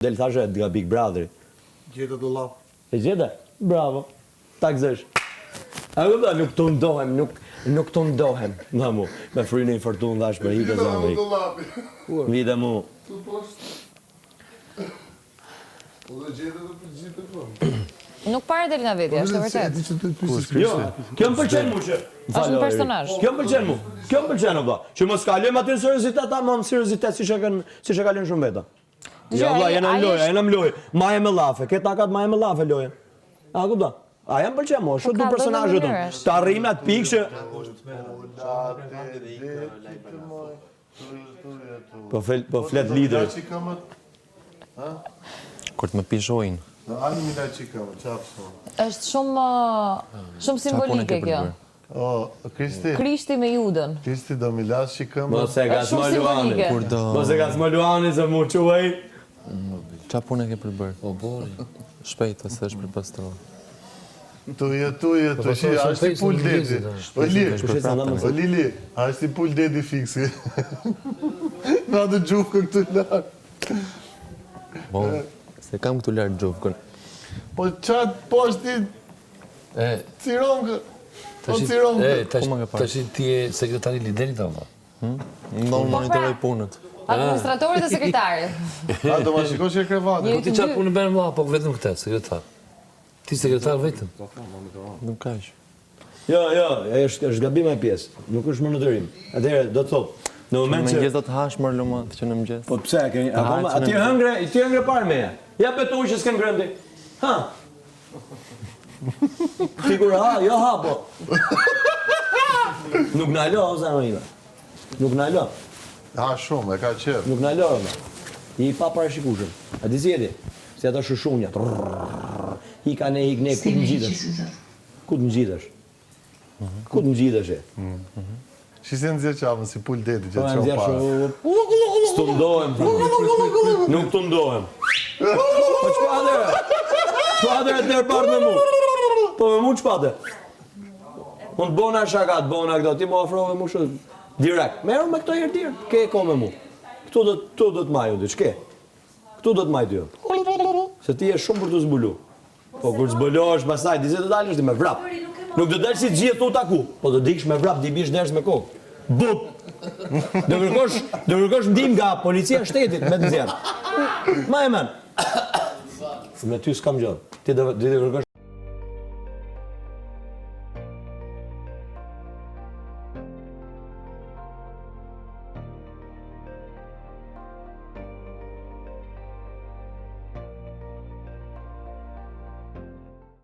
Del thashe nga Big Brotheri. Gjete dollap. E gjete? Bravo. Ta gëzesh. A këta nuk të ndohem, nuk të ndohem. Nga mu, me frynë i fortun dhash për hike zonë. Vite mu. Tu poshtë. Po dhe gjete dhe për gjithë të kërë. Nuk pare del nga vetja, është të vërtet. Jo, kjo më pëlqen mu që... Është një personazh. Kjo më pëlqen mu. Kjo më pëlqen o vlla. Që mos kalojmë aty në seriozitet, ama në seriozitet si që kalojnë shumë veta. Ja vlla, jena më lojë. Maje me lafe, këtë takat maje me lafe lojën. A kupta? A jam pëlqen mu, shumë du personazhet unë. Të arrim atë pikë që... Po flet lider. Kur të më pishojnë. Ani mi laj qikama, qafë shumë. Është shumë simbolike kjo. Kristi. Krishti me Judën. Kristi do mi las qikama. Mos e Është shumë simbolike. Mos e ka Luani se mu quaj. Qa punë e ke përbërë? O, bori. Shpejt, ose është për pastror. Tuje, shi, ashtë i pull dedi. O Lili, ashtë i pull dedi fiksi. Na dhe gjufë këtu lartë. Bo, se kam këtu lartë gjufë. Po qatë, po është ti... Cironkë. Po cironkë. Tash ti je sekretari liderit apo? Më monitoroj punët. Administratorit dhe sekretarit. A, do ma shikosh e krevatë. Po ti qatë punë bërë më apo vetëm këtë, sekretar? Ti sekretar vetëm? Nuk ka ishë. Jo, është gabim e pjesë. Nuk është monitorim. Atëherë, do të thotë, në moment që... Në mëgjes do të hash mërë lumat që në mëgjes. Po pse, ti hëngre parë meja. Ja betu që s'ken grëndi. Ha? Figur ha, jo ha, po. Nuk në alo, ose në ime. Nuk në alo. Ha, shumë, e ka qërë. Nuk në alo, ome. I pa parashikushëm. A ti si jeti? Si ato shushunja. I ka ne, ku të në gjithësh. Ku të në gjithësh. Ku të në gjithësh e. Shi se nëzirë qafën si pull dedi që të qonë parë. S'të ndohem. Nuk të ndohem. Po qëpadere? Qëpadere të nërë partë me mu. Po me mu qëpadere? Unë të bona shakat, bona këto, ti më ofrove mu shumë. Direkt. Merë me këto herë dirë. Ke e ko me mu. Këtu do të maju dy, qke? Këtu do të maju dy. Se ti e shumë për të zbulu. Po kur zbulosh pasaj, di se të dalësh ti me vrap. Nuk do dalësh si gjithë tu taku, po do diksh me vrap, di bish nërës me kokë. Bup! Do kërkosh ndim nga policia shtetit me të zjerë. Ma e men. Me ty s'kam gjërë. Ti do kërkosh